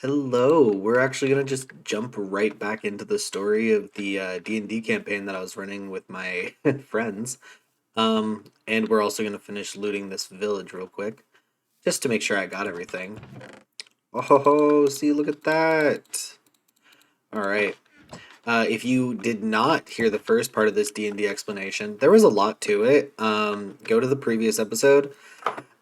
Hello. We're actually gonna just jump right back into the story of the D&D campaign that I was running with my friends. And we're also gonna finish looting this village real quick, just to make sure I got everything. Oh ho ho! See, look at that. All right. If you did not hear the first part of this D&D explanation, there was a lot to it. Go to the previous episode,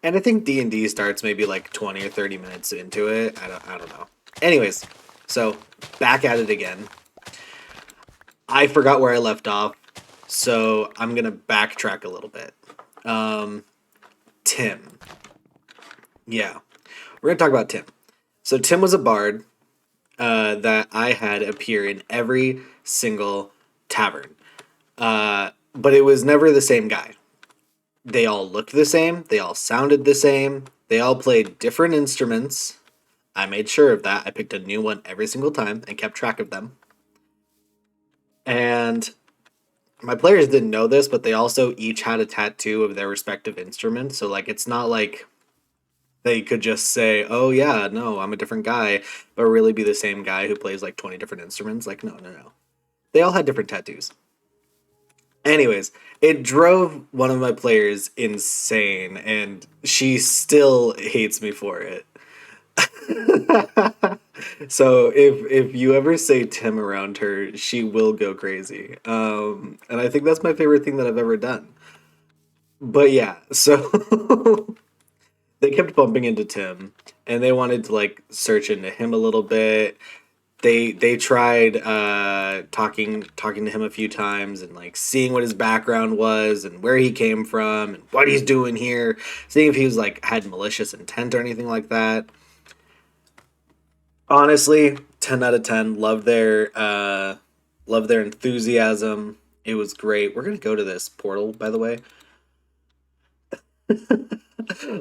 and I think D&D starts maybe like 20 or 30 minutes into it. I don't know. Anyways, so back at it again. I forgot where I left off, so I'm gonna backtrack a little bit. Um, Tim. Yeah, we're gonna talk about Tim. So Tim was a bard that I had appear in every single tavern, but it was never the same guy. They all looked the same. They all sounded the same. They all played different instruments. I made sure of that. I picked a new one every single time and kept track of them. And my players didn't know this, but they also each had a tattoo of their respective instrument. So like it's not like they could just say, "Oh yeah, no, I'm a different guy," but really be the same guy who plays like 20 different instruments. Like no, no, no. They all had different tattoos. Anyways, it drove one of my players insane and she still hates me for it. So if you ever say Tim around her, she will go crazy. And I think that's my favorite thing that I've ever done. But yeah, so they kept bumping into Tim, and they wanted to like search into him a little bit. They tried talking to him a few times and like seeing what his background was and where he came from and what he's doing here, seeing if he was like had malicious intent or anything like that. Honestly, 10 out of 10. Love their enthusiasm. It was great. We're gonna go to this portal, by the way.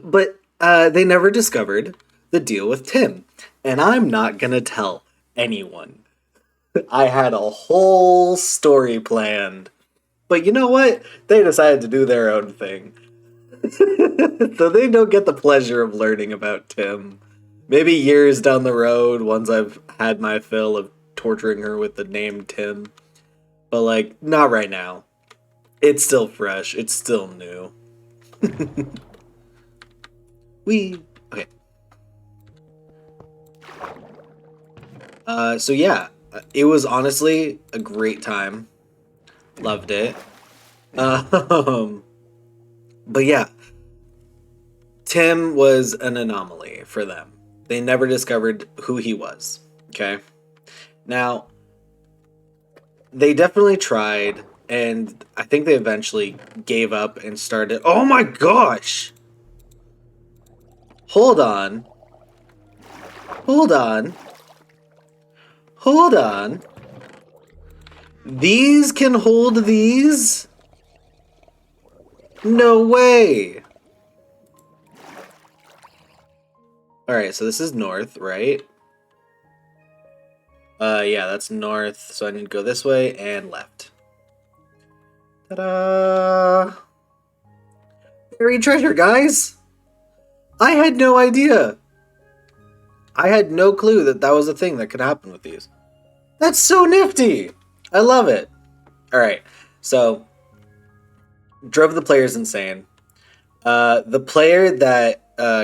But they never discovered the deal with Tim. And I'm not gonna tell anyone. I had a whole story planned. But you know what? They decided to do their own thing. So they don't get the pleasure of learning about Tim. Maybe years down the road, once I've had my fill of torturing her with the name Tim. But like, not right now. It's still fresh. It's still new. We okay. So yeah, it was honestly a great time. Loved it. Um, but yeah, Tim was an anomaly for them. They never discovered who he was. Okay. Now, they definitely tried, and I think they eventually gave up and started. Oh my gosh! Hold on. Hold on. Hold on. These can hold these? No way! Alright, so this is north, right? Yeah, that's north, so I need to go this way and left. Ta-da! Buried treasure, guys! I had no idea! I had no clue that that was a thing that could happen with these. That's so nifty! I love it! Alright, so, drove the players insane. The player that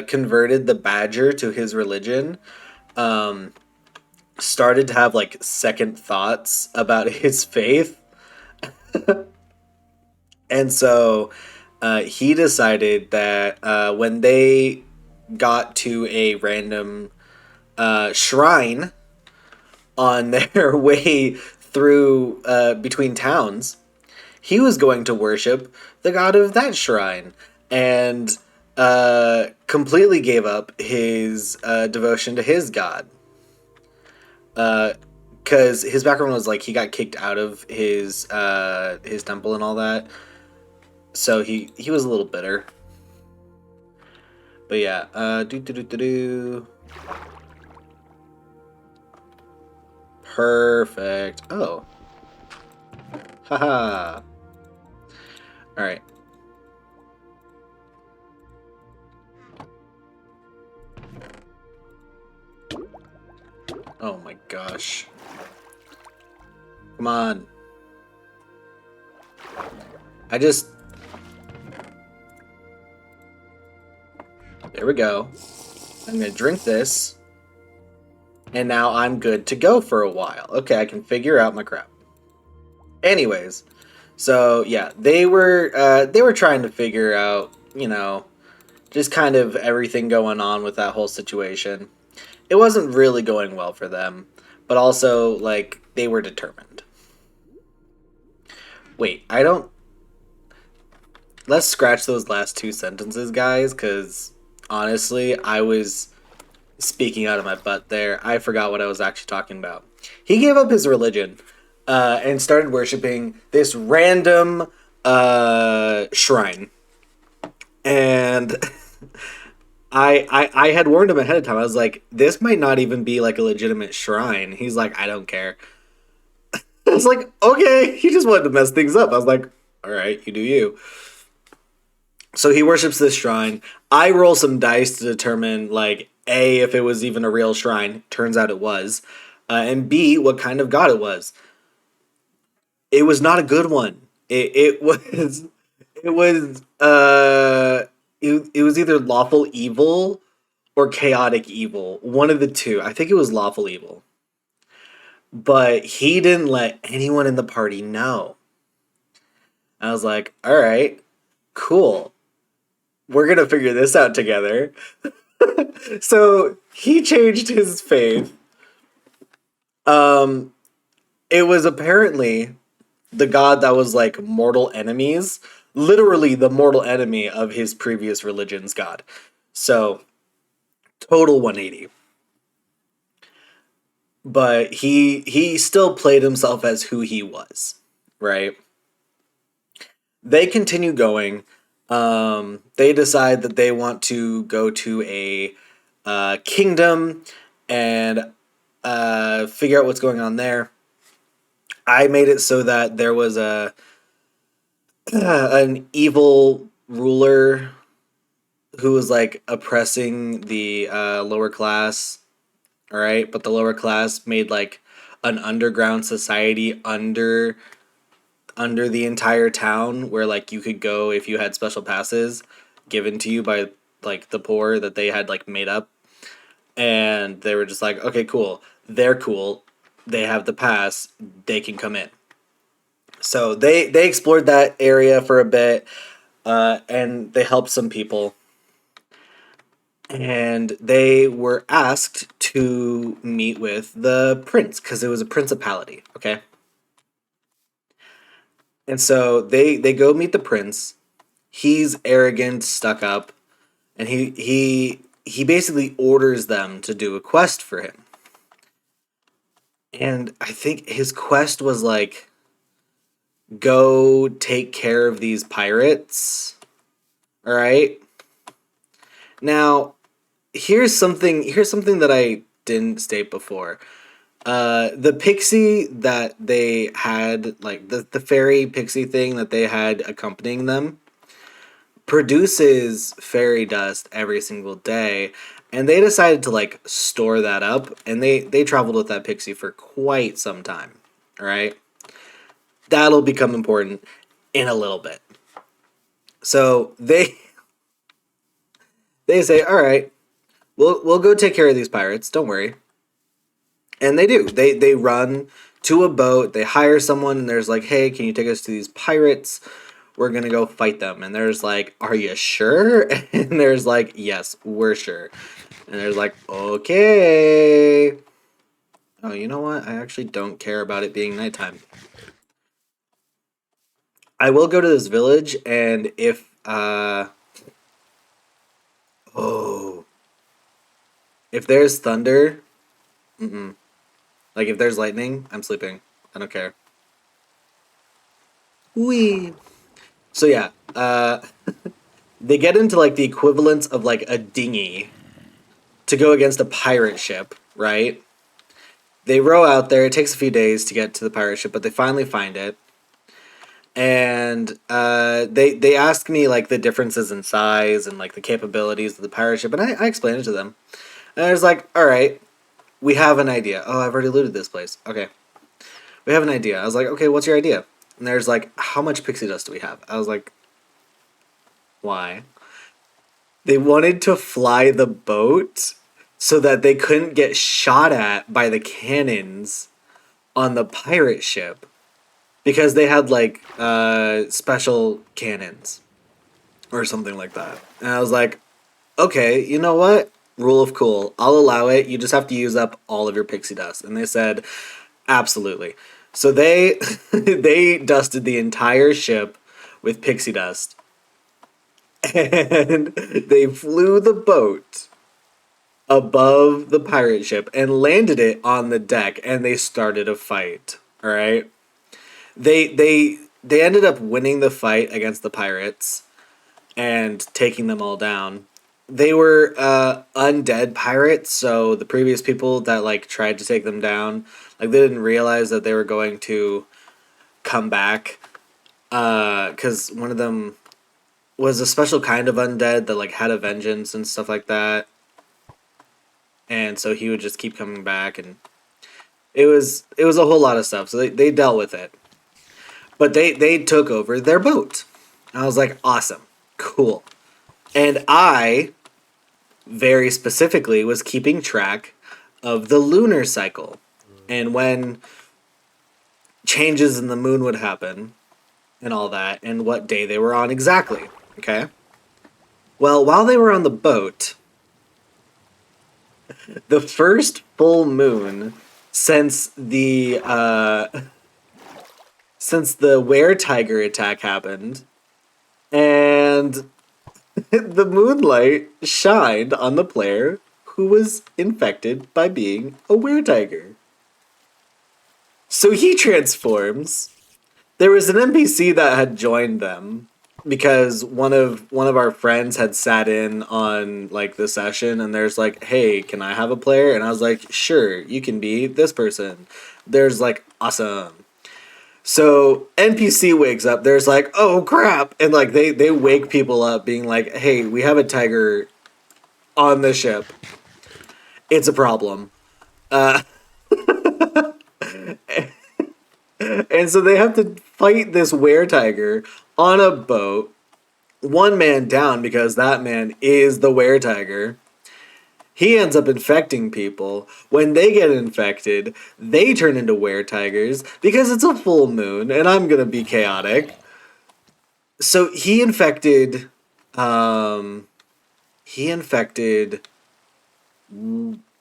converted the badger to his religion um, started to have like second thoughts about his faith. And so he decided that when they got to a random shrine on their way through between towns, he was going to worship the god of that shrine and completely gave up his devotion to his god. Because his background was like he got kicked out of his temple and all that, so he was a little bitter. But yeah, do. Perfect. Oh, haha. All right. Oh my gosh. Come on. I just... There we go. I'm gonna drink this. And now I'm good to go for a while. Okay, I can figure out my crap. Anyways, so yeah, they were trying to figure out, just kind of everything going on with that whole situation. It wasn't really going well for them, but also like they were determined. Wait, I don't let's scratch those last two sentences, guys, cuz honestly, I was speaking out of my butt there. I forgot what I was actually talking about. He gave up his religion and started worshiping this random shrine. And I had warned him ahead of time. I was like, this might not even be like a legitimate shrine. He's like, I don't care. I was like, okay. He just wanted to mess things up. I was like, all right, you do you. So he worships this shrine. I roll some dice to determine, like, A, if it was even a real shrine. Turns out it was. And B, what kind of god it was. It was not a good one. It was it was it was either lawful evil or chaotic evil. One of the two. I think it was lawful evil. But he didn't let anyone in the party know. I was like, all right, cool. We're gonna figure this out together. So he changed his faith. Um, it was apparently the god that was like mortal enemies, literally the mortal enemy of his previous religion's god. So total 180. But he still played himself as who he was, right? They continue going. They decide that they want to go to a kingdom and figure out what's going on there. I made it so that there was a an evil ruler who was like oppressing the lower class. All right, but the lower class made like an underground society under the entire town where like you could go if you had special passes given to you by like the poor that they had like made up, and they were just like, okay, cool, they're cool, they have the pass, they can come in. So they explored that area for a bit, and they helped some people, and they were asked to meet with the prince because it was a principality. Okay, and so they go meet the prince. He's arrogant, stuck up, and he basically orders them to do a quest for him. And I think his quest was like, go take care of these pirates. All right. Now, here's something that I didn't state before. The pixie that they had, like the fairy pixie thing that they had accompanying them, produces fairy dust every single day, and they decided to like store that up, and they traveled with that pixie for quite some time. All right, that'll become important in a little bit. So they say, all right, we'll go take care of these pirates, don't worry. And they do. They run to a boat, they hire someone, and there's like, hey, can you take us to these pirates? We're gonna go fight them. And there's like, are you sure? And there's like, yes, we're sure. And there's like, okay. Oh, you know what? I actually don't care about it being nighttime. I will go to this village, and if oh, if there's thunder, mm-mm. Like if there's lightning, I'm sleeping. I don't care. Wee. So yeah, they get into like the equivalent of like a dinghy to go against a pirate ship, right? They row out there. It takes a few days to get to the pirate ship, but they finally find it. And they ask me like the differences in size and like the capabilities of the pirate ship, and I explain it to them. And I was like, all right. we have an idea. Oh, I've already looted this place. Okay. We have an idea. I was like, okay, what's your idea? And there's like, how much pixie dust do we have? I was like, why? They wanted to fly the boat so that they couldn't get shot at by the cannons on the pirate ship because they had like special cannons or something like that. And I was like, okay, you know what? Rule of cool. I'll allow it. You just have to use up all of your pixie dust. And they said, absolutely. So they they dusted the entire ship with pixie dust and they flew the boat above the pirate ship and landed it on the deck and they started a fight. All right? They ended up winning the fight against the pirates and taking them all down. They were undead pirates, so the previous people that like tried to take them down, like they didn't realize that they were going to come back. Because one of them was a special kind of undead that like had a vengeance and stuff like that, and so he would just keep coming back, and it was a whole lot of stuff. So they dealt with it, but they took over their boat. I was like, awesome, cool, and I very specifically was keeping track of the lunar cycle and when changes in the moon would happen and all that and what day they were on exactly. Okay. Well, while they were on the boat, the first full moon since the were tiger attack happened, and the moonlight shined on the player who was infected by being a were tiger. So he transforms. There was an NPC that had joined them because one of our friends had sat in on like the session and there's like, "Hey, can I have a player?" And I was like, "Sure, you can be this person." There's like, "Awesome." So NPC wakes up, there's like, "Oh crap." And like they wake people up being like, "Hey, we have a tiger on the ship. It's a problem." Uh and so they have to fight this were tiger on a boat, one man down because that man is the were tiger. He ends up infecting people. When they get infected, they turn into were tigers because it's a full moon and I'm gonna be chaotic. So um he infected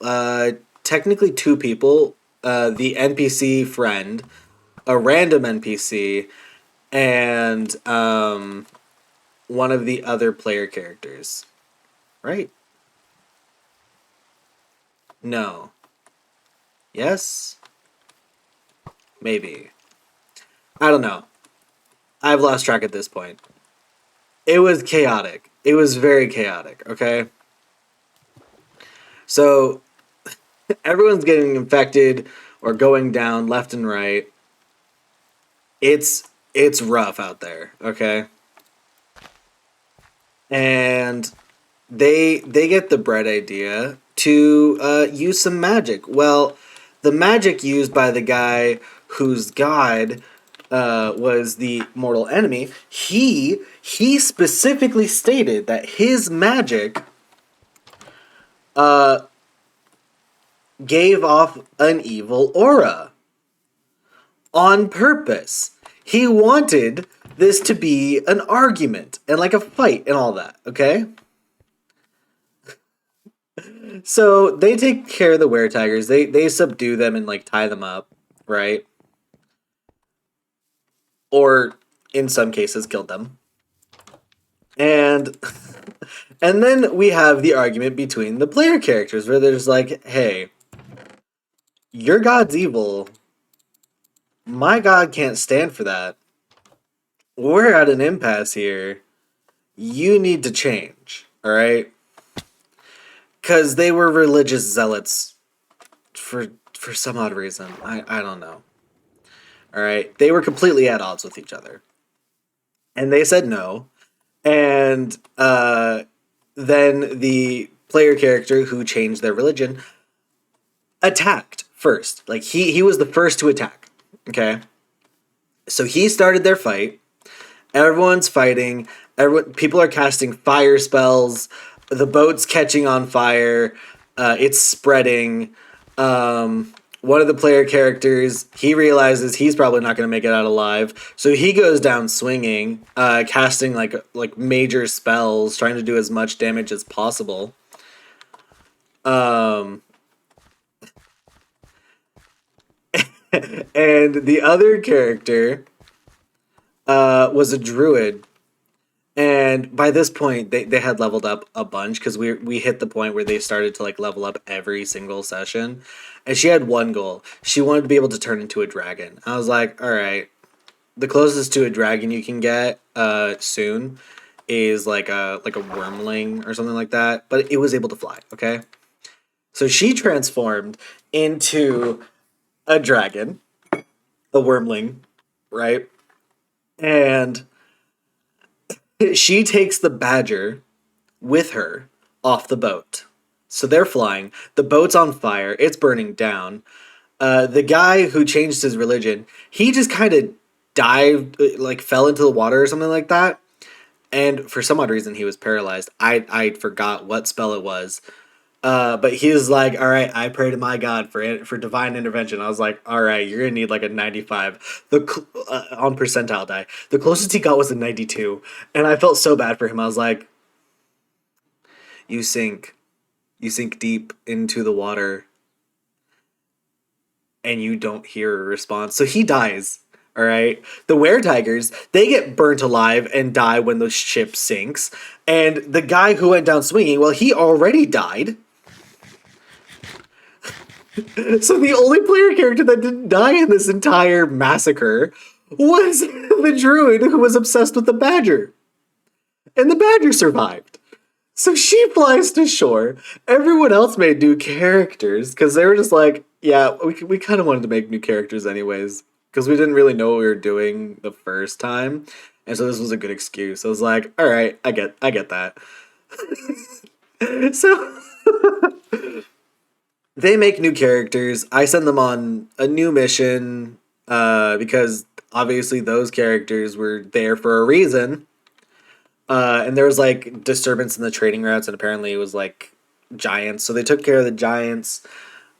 uh technically two people, the NPC friend, a random NPC, and one of the other player characters. Right? No. Yes? Maybe. I don't know. I've lost track at this point. It was chaotic. It was very chaotic, okay? So everyone's getting infected or going down left and right. It's rough out there, okay? And they get the bright idea to use some magic. Well, the magic used by the guy whose god was the mortal enemy, he specifically stated that his magic uh, gave off an evil aura on purpose. He wanted this to be an argument and like a fight and all that. Okay. So they take care of the were tigers. They subdue them and like tie them up, right? Or in some cases killed them. And and then we have the argument between the player characters where there's like, "Hey, your god's evil. My god can't stand for that. We're at an impasse here. You need to change." All right? Cuz they were religious zealots for some odd reason. I don't know. All right? They were completely at odds with each other. And they said no. And then the player character who changed their religion attacked first. Like he was the first to attack. Okay, so he started their fight. Everyone's fighting. Everyone, people are casting fire spells. The boat's catching on fire. It's spreading. One of the player characters, he realizes he's probably not going to make it out alive, so he goes down swinging, casting like major spells, trying to do as much damage as possible. Um, and the other character was a druid. And by this point, they had leveled up a bunch because we hit the point where they started to like level up every single session. And she had one goal. She wanted to be able to turn into a dragon. I was like, all right, the closest to a dragon you can get soon is like a wormling or something like that. But it was able to fly, okay? So she transformed into a dragon, a wormling, right? And she takes the badger with her off the boat. So they're flying. The boat's on fire. It's burning down. The guy who changed his religion, he just kind of dived, like fell into the water or something like that. And for some odd reason, he was paralyzed. I forgot what spell it was. But he was like, "All right, I pray to my God for divine intervention." I was like, "All right, you're gonna need like a 95 on percentile die." The closest he got was a 92, and I felt so bad for him. I was like, "You sink, you sink deep into the water, and you don't hear a response." So he dies. All right. The were tigers, they get burnt alive and die when the ship sinks. And the guy who went down swinging, well, he already died. So the only player character that didn't die in this entire massacre was the druid who was obsessed with the badger. And the badger survived. So she flies to shore. Everyone else made new characters because they were just like, yeah, we kind of wanted to make new characters anyways because we didn't really know what we were doing the first time. And so this was a good excuse. I was like, all right, I get that. So they make new characters. I send them on a new mission because obviously those characters were there for a reason. And there was like disturbance in the trading routes, and apparently it was like giants. So they took care of the giants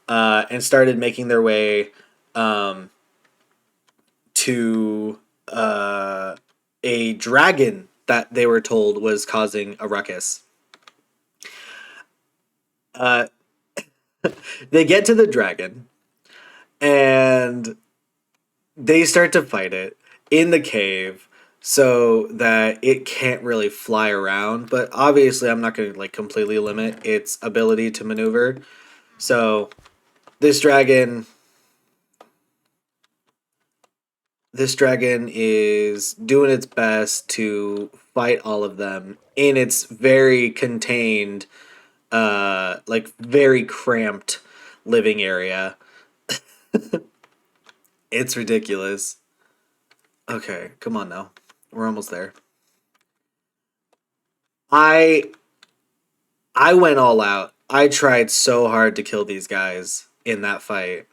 and started making their way um, to a dragon that they were told was causing a ruckus. Uh, they get to the dragon and they start to fight it in the cave so that it can't really fly around, but obviously I'm not going to like completely limit its ability to maneuver. So this dragon this dragon is doing its best to fight all of them in its very contained like very cramped living area. It's ridiculous. Okay, come on now. We're almost there. I I went all out. I tried so hard to kill these guys in that fight.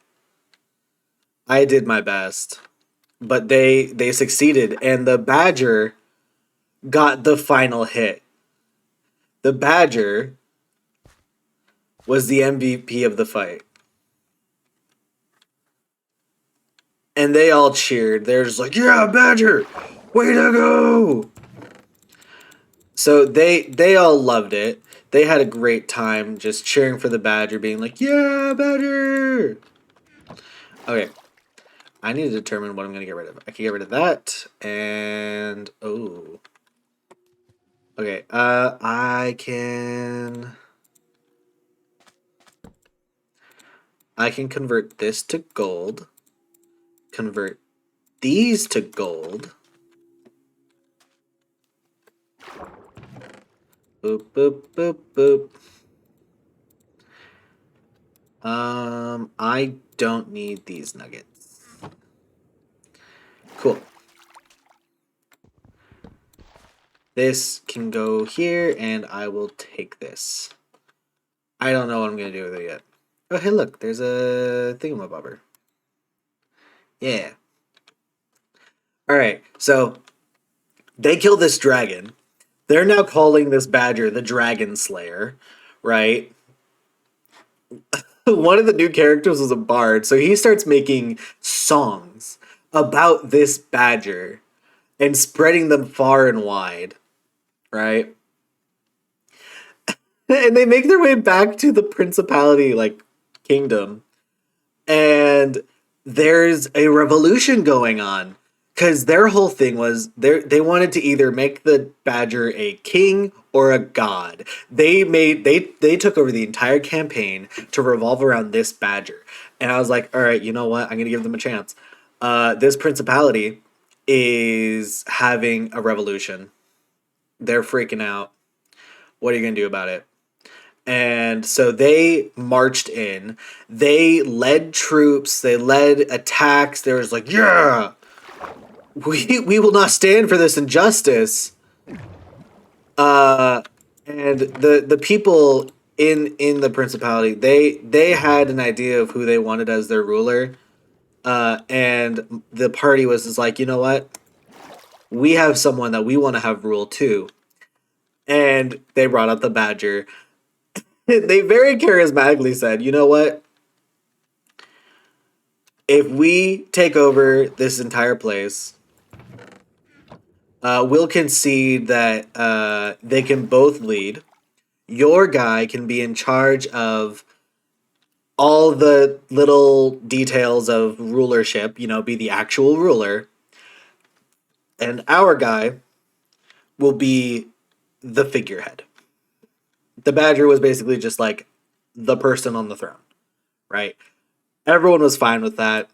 I did my best, but they succeeded and the badger got the final hit. The badger was the MVP of the fight. And they all cheered. They're just like, "Yeah, badger! Way to go!" So they all loved it. They had a great time just cheering for the badger, being like, "Yeah, badger!" Okay, I need to determine what I'm gonna get rid of. I can get rid of that, and oh, okay. I can convert this to gold. Convert these to gold. Boop boop boop boop. I don't need these nuggets. Cool. This can go here, and I will take this. I don't know what I'm gonna do with it yet. Oh, hey, look, there's a thingamabobber. Yeah. All right, so they kill this dragon. They're now calling this badger the Dragon Slayer, right? One of the new characters was a bard, so he starts making songs about this badger and spreading them far and wide, right? And they make their way back to the principality, like kingdom, and there's a revolution going on because their whole thing was they wanted to either make the badger a king or a god. They took over the entire campaign to revolve around this badger, and I was like, all right, you know what? I'm gonna give them a chance. This principality is having a revolution. They're freaking out. What are you gonna do about it? And so they marched in. They led troops. They led attacks. There was like, yeah, we will not stand for this injustice. Uh, and the people in the principality, they had an idea of who they wanted as their ruler. And the party was just like, you know what? We have someone that we want to have rule too. And they brought up the badger. They very charismatically said, you know what? If we take over this entire place, we'll concede that they can both lead. Your guy can be in charge of all the little details of rulership, be the actual ruler. And our guy will be the figurehead. The Badger was basically just like the person on the throne, right? Everyone was fine with that.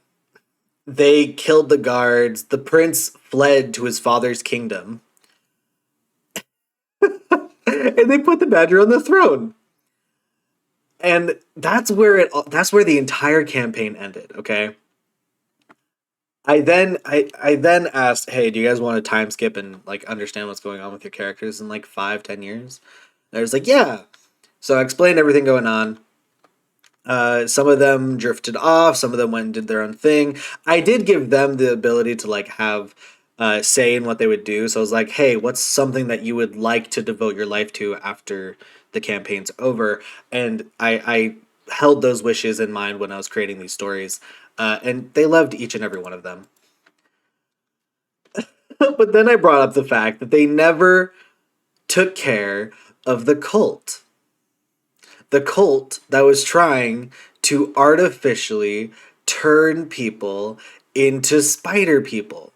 They killed the guards. The prince fled to his father's kingdom. And they put the badger on the throne. And that's where the entire campaign ended, okay? I then asked, "Hey, do you guys want to time skip and like understand what's going on with your characters in like 5-10 years?" And I was like, "Yeah." So I explained everything going on. Some of them drifted off. Some of them went and did their own thing. I did give them the ability to like have say in what they would do. So I was like, "Hey, what's something that you would like to devote your life to after the campaign's over?" And I held those wishes in mind when I was creating these stories, and they loved each and every one of them. But then I brought up the fact that they never took care of the cult that was trying to artificially turn people into spider people.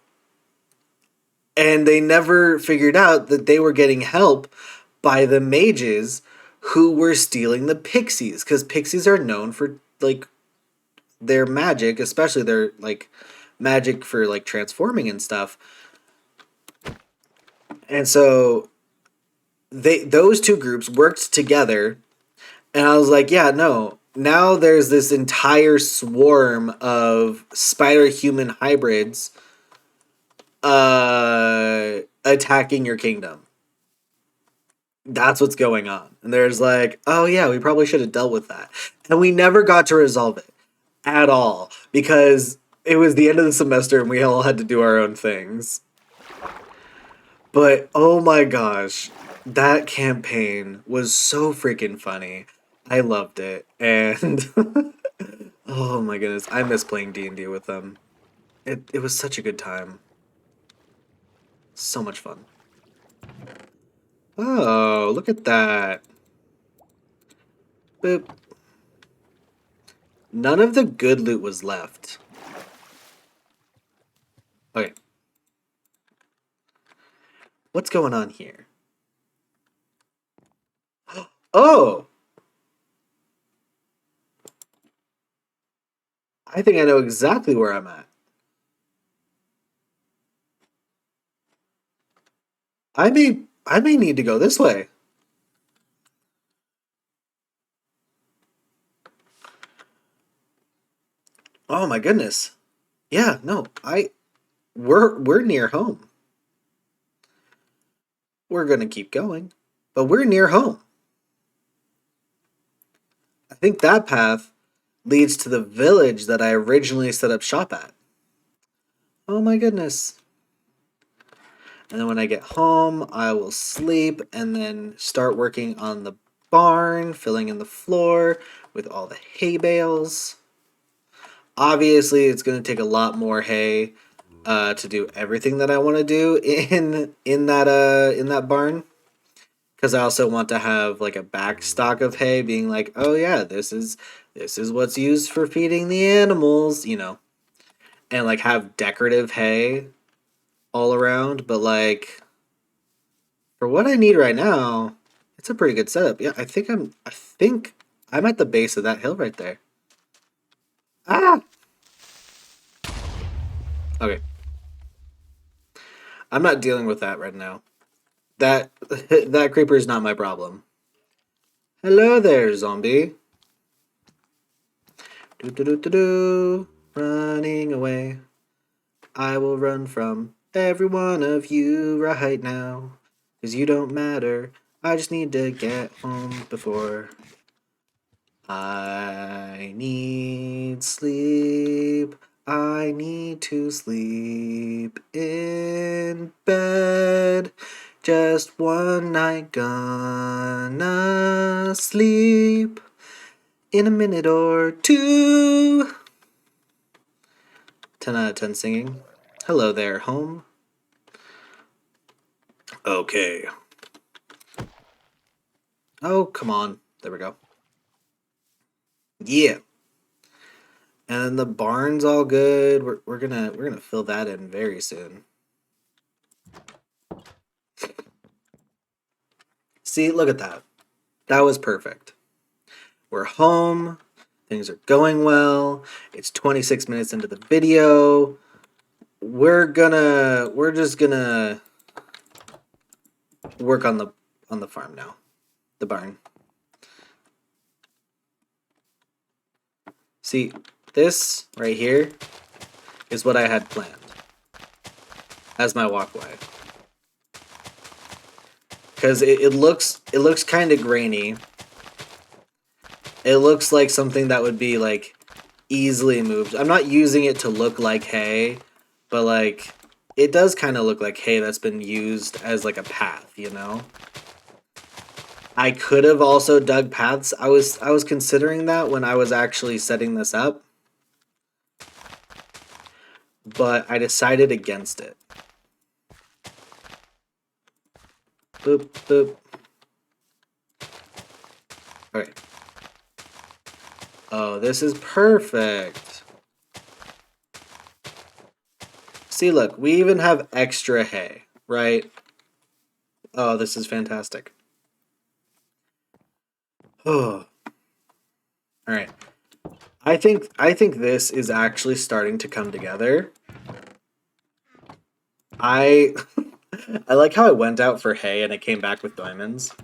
And they never figured out that they were getting help by the mages who were stealing the pixies, because pixies are known for like their magic, especially their like magic for like transforming and stuff. And so those two groups worked together. And I was like, yeah, no. Now there's this entire swarm of spider human hybrids attacking your kingdom. That's what's going on. And there's like, oh yeah, we probably should have dealt with that. And we never got to resolve it at all because it was the end of the semester and we all had to do our own things. But oh my gosh, that campaign was so freaking funny. I loved it. And oh my goodness, I miss playing D&D with them. It was such a good time. So much fun. Oh, look at that. Boop. None of the good loot was left. Okay. What's going on here? Oh! I think I know exactly where I'm at. I may need to go this way. Oh my goodness. Yeah, no. We're near home. We're going to keep going. But we're near home. I think that path leads to the village that I originally set up shop at. Oh my goodness. And then when I get home, I will sleep and then start working on the barn, filling in the floor with all the hay bales. Obviously, it's going to take a lot more hay to do everything that I want to do in that barn. Because I also want to have like a back stock of hay, being like, oh yeah, this is what's used for feeding the animals, and like have decorative hay all around. But like for what I need right now, it's a pretty good setup. Yeah, I think I'm at the base of that hill right there. Ah, okay. I'm not dealing with that right now. That that creeper is not my problem. Hello there, zombie. Do do do do do. Running away. I will run from every one of you right now. 'Cause you don't matter. I just need to get home before I need sleep. I need to sleep in bed. Just one night gonna sleep in a minute or two. 10 out of 10 singing. Hello there, home. Okay. Oh, come on. There we go. Yeah. And then the barn's all good. We're gonna fill that in very soon. See, look at that. That was perfect. We're home. Things are going well. It's 26 minutes into the video. We're just gonna work on the farm now. The barn. See, this right here is what I had planned as my walkway. Cause it looks kind of grainy. It looks like something that would be like easily moved. I'm not using it to look like hay, but like it does kind of look like hay that's been used as like a path, you know? I could have also dug paths. I was considering that when I was actually setting this up, but I decided against it. Boop boop. Okay. Oh, this is perfect. See, look, we even have extra hay, right? Oh, this is fantastic. Oh, all right. I think this is actually starting to come together. I I like how I went out for hay and it came back with diamonds.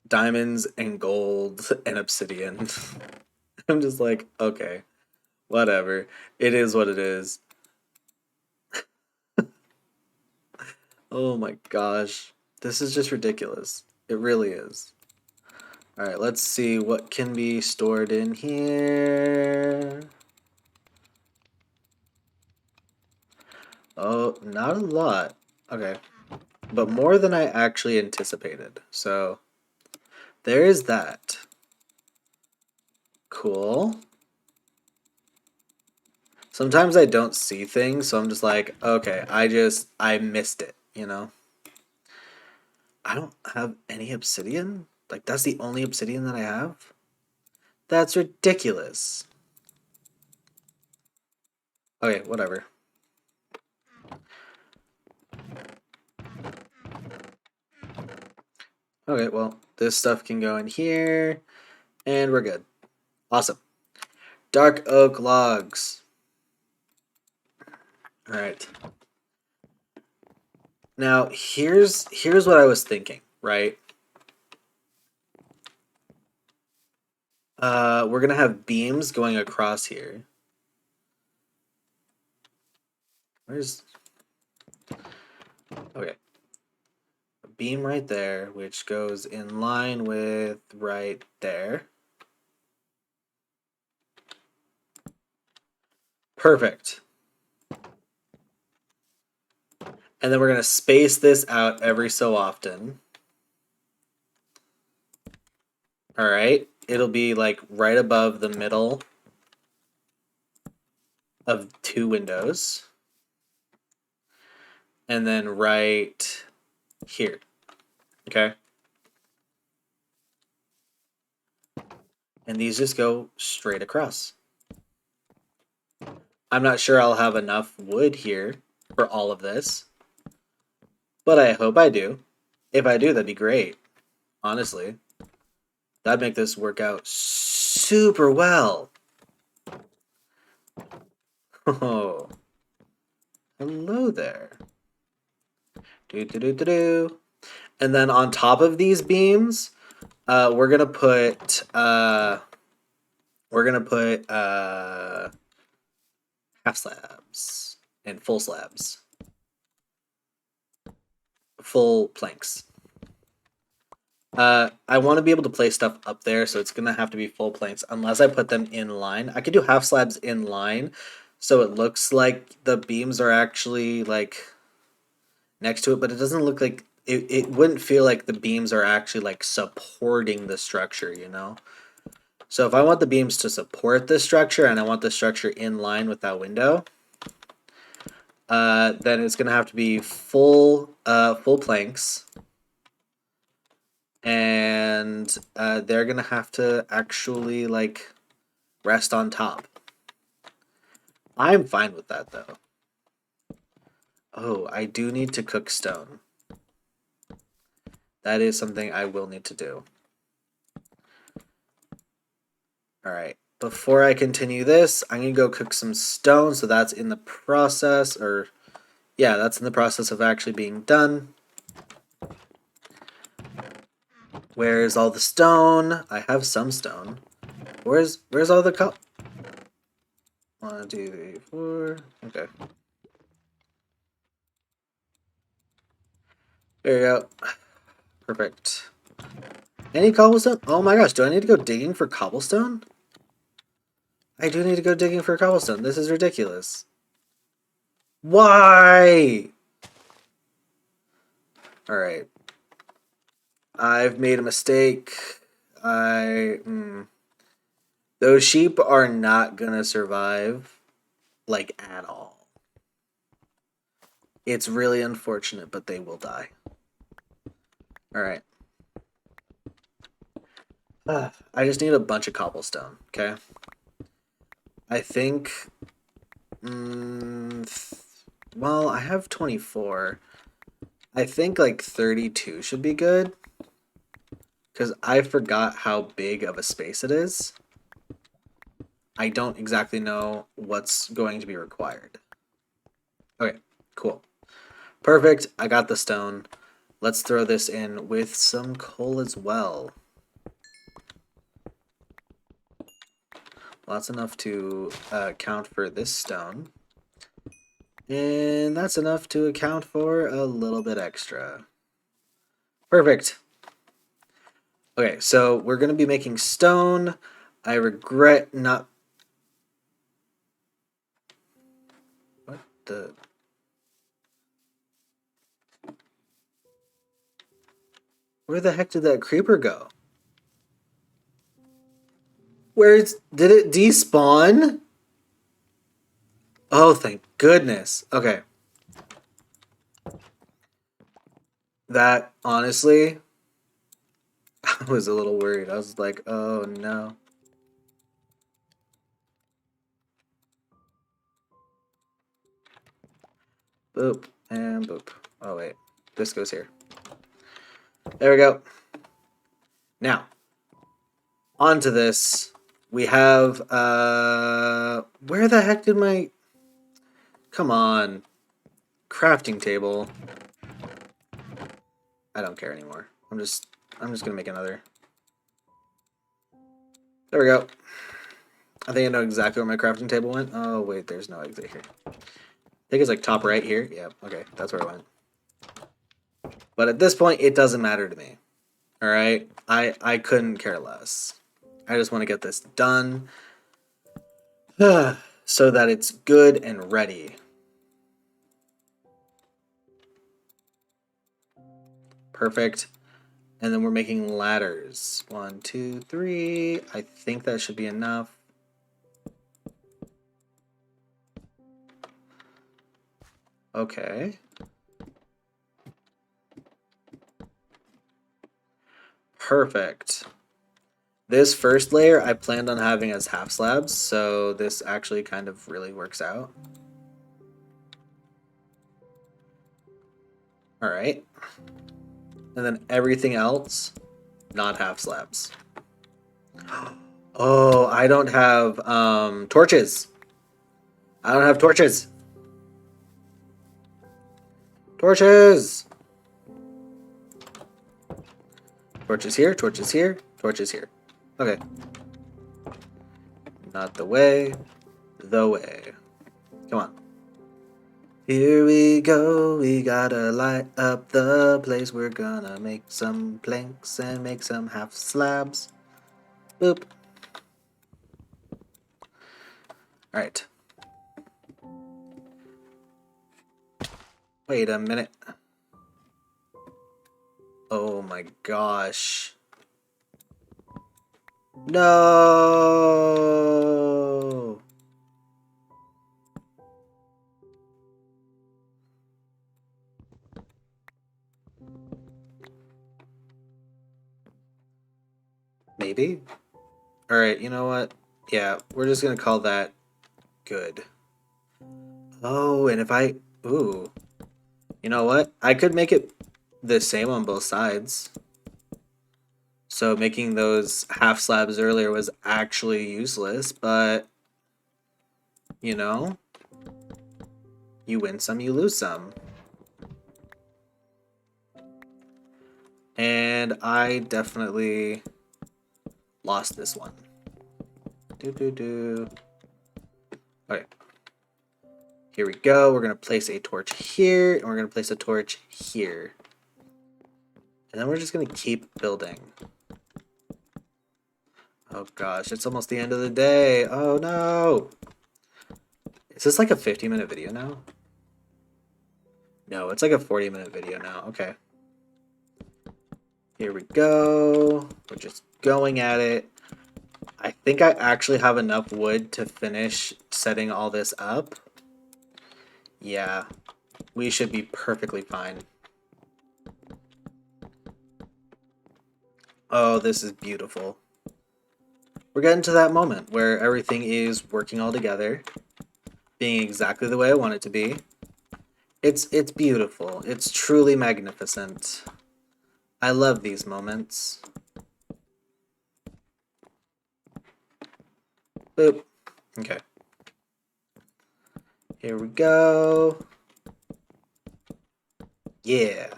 Diamonds and gold and obsidian. I'm just like, okay, whatever. It is what it is. Oh my gosh. This is just ridiculous. It really is. All right, let's see what can be stored in here. Oh, not a lot. Okay. But more than I actually anticipated. So there is that. Cool. Sometimes I don't see things, so I'm just like, okay, I missed it, you know? I don't have any obsidian? Like, that's the only obsidian that I have? That's ridiculous. Okay, whatever. Okay, well, this stuff can go in here, and we're good. Awesome. Dark oak logs. All right. Now, here's what I was thinking, right? We're gonna have beams going across here. Where's okay? A beam right there, which goes in line with right there. Perfect. And then we're going to space this out every so often. All right. It'll be like right above the middle of 2 windows. And then right here. Okay. And these just go straight across. I'm not sure I'll have enough wood here for all of this, but I hope I do. If I do, that'd be great. Honestly, that'd make this work out super well. Oh, hello there. Do. And then on top of these beams, we're gonna put half slabs and full slabs, full planks. I want to be able to place stuff up there, so it's gonna have to be full planks unless I put them in line. I could do half slabs in line, so it looks like the beams are actually like next to it, but it doesn't look like it wouldn't feel like the beams are actually like supporting the structure, you know? So if I want the beams to support this structure and I want the structure in line with that window, then it's gonna have to be full planks. And they're gonna have to actually like rest on top. I'm fine with that though. Oh, I do need to cook stone. That is something I will need to do. Alright, before I continue this, I'm gonna go cook some stone, so that's in the process, or yeah, that's in the process of actually being done. Where's all the stone? I have some stone. Where's all the 1, 2, 3, 4. Okay. There you go. Perfect. Any cobblestone? Oh my gosh, do I need to go digging for cobblestone? I do need to go digging for cobblestone. This is ridiculous. Why? Alright. I've made a mistake. Those sheep are not gonna survive, like, at all. It's really unfortunate, but they will die. Alright. I just need a bunch of cobblestone, okay? I think... well, I have 24. I think, like, 32 should be good. Because I forgot how big of a space it is. I don't exactly know what's going to be required. Okay, cool. Perfect, I got the stone. Let's throw this in with some coal as well. Well, that's enough to account for this stone. And that's enough to account for a little bit extra. Perfect. Okay, so we're going to be making stone. I regret not... What the... Where the heck did that creeper go? Did it despawn? Oh, thank goodness. Okay. That, honestly, I was a little worried. I was like, oh no. Boop, and boop. Oh wait, this goes here. There we go. Now, onto this. We have, where the heck did my... Come on. Crafting table. I don't care anymore. I'm just gonna make another. There we go. I think I know exactly where my crafting table went. Oh wait, there's no exit here. I think it's like top right here. Yeah, okay, that's where it went. But at this point, it doesn't matter to me. Alright? I couldn't care less. I just want to get this done. So so that it's good and ready. Perfect. And then we're making ladders. 1, 2, 3. I think that should be enough. Okay. Perfect. This first layer I planned on having as half slabs, so this actually kind of really works out. All right. And then everything else, not half slabs. Oh, I don't have torches. I don't have torches. Torches! Torches here, torches here, torches here. Okay. Not the way. The way. Come on. Here we go, we gotta light up the place. We're gonna make some planks and make some half slabs. Boop. Alright. Wait a minute. Oh my gosh. No! Maybe? Alright, you know what? Yeah, we're just gonna call that good. Oh, and if I... Ooh. You know what? I could make it the same on both sides. So making those half slabs earlier was actually useless, but... You know? You win some, you lose some. And I definitely lost this one. Okay. Here we go. We're going to place a torch here, and we're going to place a torch here. And then we're just going to keep building. Oh gosh, it's almost the end of the day. Oh no! Is this like a 50-minute video now? No, it's like a 40-minute video now. Okay. Here we go. We're just going at it. I think I actually have enough wood to finish setting all this up. Yeah, we should be perfectly fine. Oh, this is beautiful. We're getting to that moment where everything is working all together, being exactly the way I want it to be. It's beautiful. It's truly magnificent. I love these moments. Boop. Okay. Here we go. Yeah.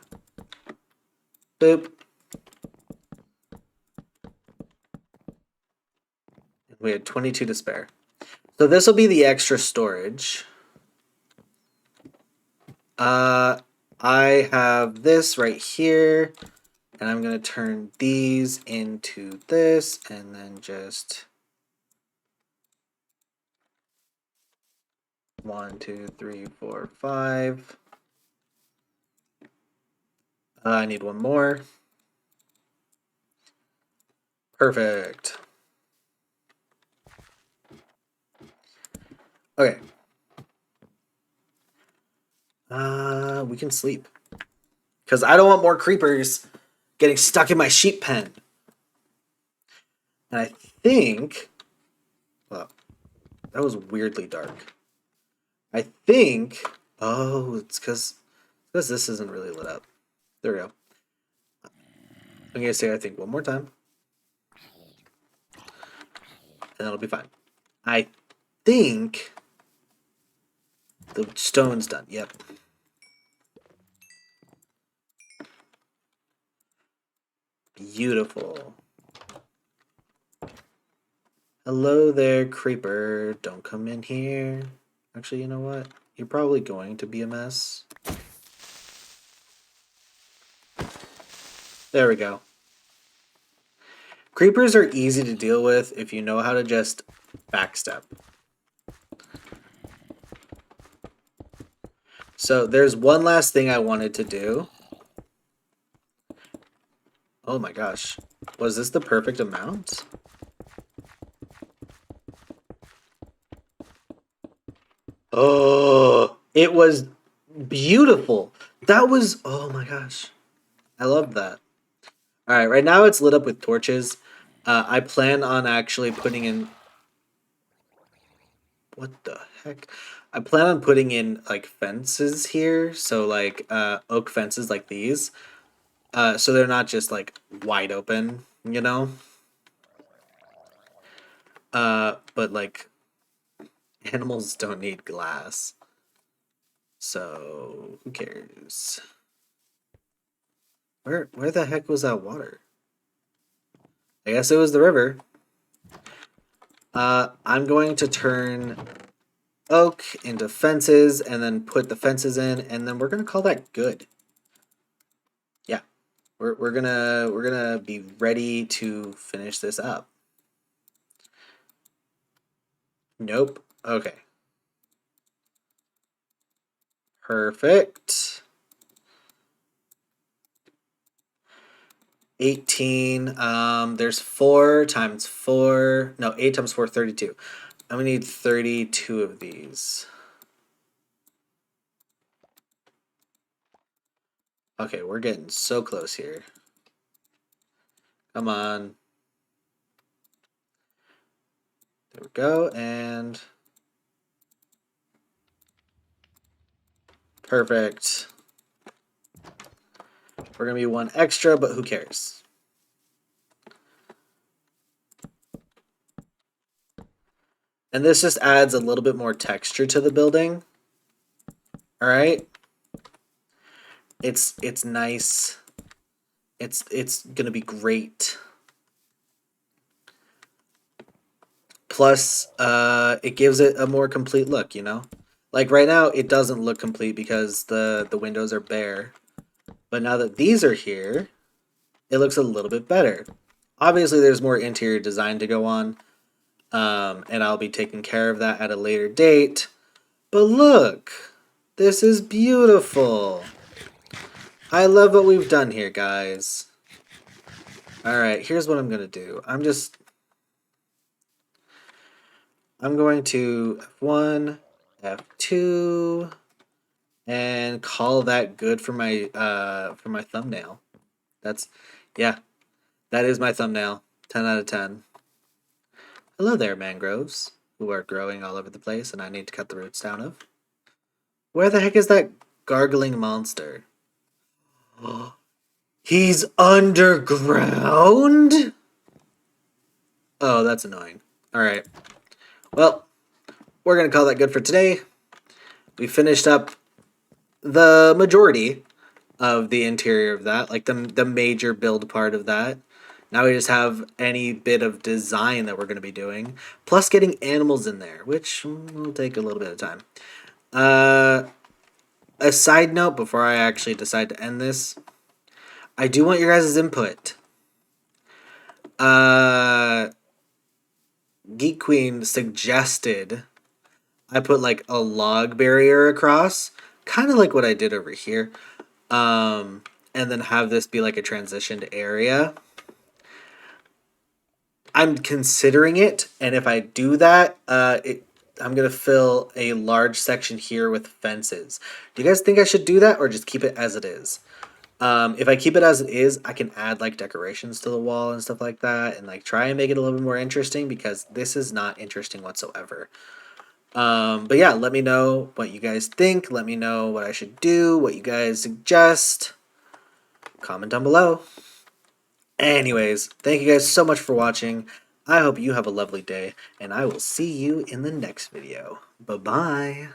Boop. We had 22 to spare. So this will be the extra storage. I have this right here, and I'm going to turn these into this, and then just 1, 2, 3, 4, 5. I need one more. Perfect. Okay. We can sleep. Because I don't want more creepers getting stuck in my sheep pen. And I think... Well, that was weirdly dark. I think... Oh, it's because this isn't really lit up. There we go. I'm going to say I think one more time. And it'll be fine. I think... The stone's done. Yep. Beautiful. Hello there, creeper. Don't come in here. Actually, you know what? You're probably going to be a mess. There we go. Creepers are easy to deal with if you know how to just backstep. So there's one last thing I wanted to do. Oh my gosh. Was this the perfect amount? Oh, it was beautiful. That was, oh my gosh. I love that. All right, right now it's lit up with torches. I plan on actually putting in, what the heck? I plan on putting in like fences here, so like oak fences like these. So they're not just like wide open, you know? But like animals don't need glass. So who cares? Where the heck was that water? I guess it was the river. I'm going to turn oak into fences and then put the fences in, and then we're gonna call that good. Yeah. We're gonna be ready to finish this up. Nope. Okay. Perfect. 18. There's 4 times 4. No, 8 times 4, 32. I'm gonna need 32 of these. Okay, we're getting so close here. Come on. There we go, and perfect. We're gonna be 1 extra, but who cares? And this just adds a little bit more texture to the building. All right. It's nice. It's gonna be great. Plus, it gives it a more complete look. You know, like right now it doesn't look complete because the windows are bare. But now that these are here, it looks a little bit better. Obviously, there's more interior design to go on, and I'll be taking care of that at a later date. But look, this is beautiful. I love what we've done here, guys. Alright, here's what I'm going to do. I'm going to F1, F2, and call that good for my thumbnail. Yeah, that is my thumbnail. 10 out of 10. Hello there, mangroves, who are growing all over the place and I need to cut the roots down of. Where the heck is that gargling monster? He's underground? Oh, that's annoying. Alright. Well, we're going to call that good for today. We finished up the majority of the interior of that, like the major build part of that. Now we just have any bit of design that we're going to be doing, plus getting animals in there, which will take a little bit of time. A side note before I actually decide to end this, I do want your guys' input. Geek Queen suggested I put like a log barrier across, kind of like what I did over here, and then have this be like a transitioned area. I'm considering it, and if I do that, I'm gonna fill a large section here with fences. Do you guys think I should do that, or just keep it as it is? If I keep it as it is, I can add like decorations to the wall and stuff like that, and like try and make it a little bit more interesting because this is not interesting whatsoever. But yeah, let me know what you guys think. Let me know what I should do, what you guys suggest. Comment down below. Anyways, thank you guys so much for watching. I hope you have a lovely day, and I will see you in the next video. Bye-bye.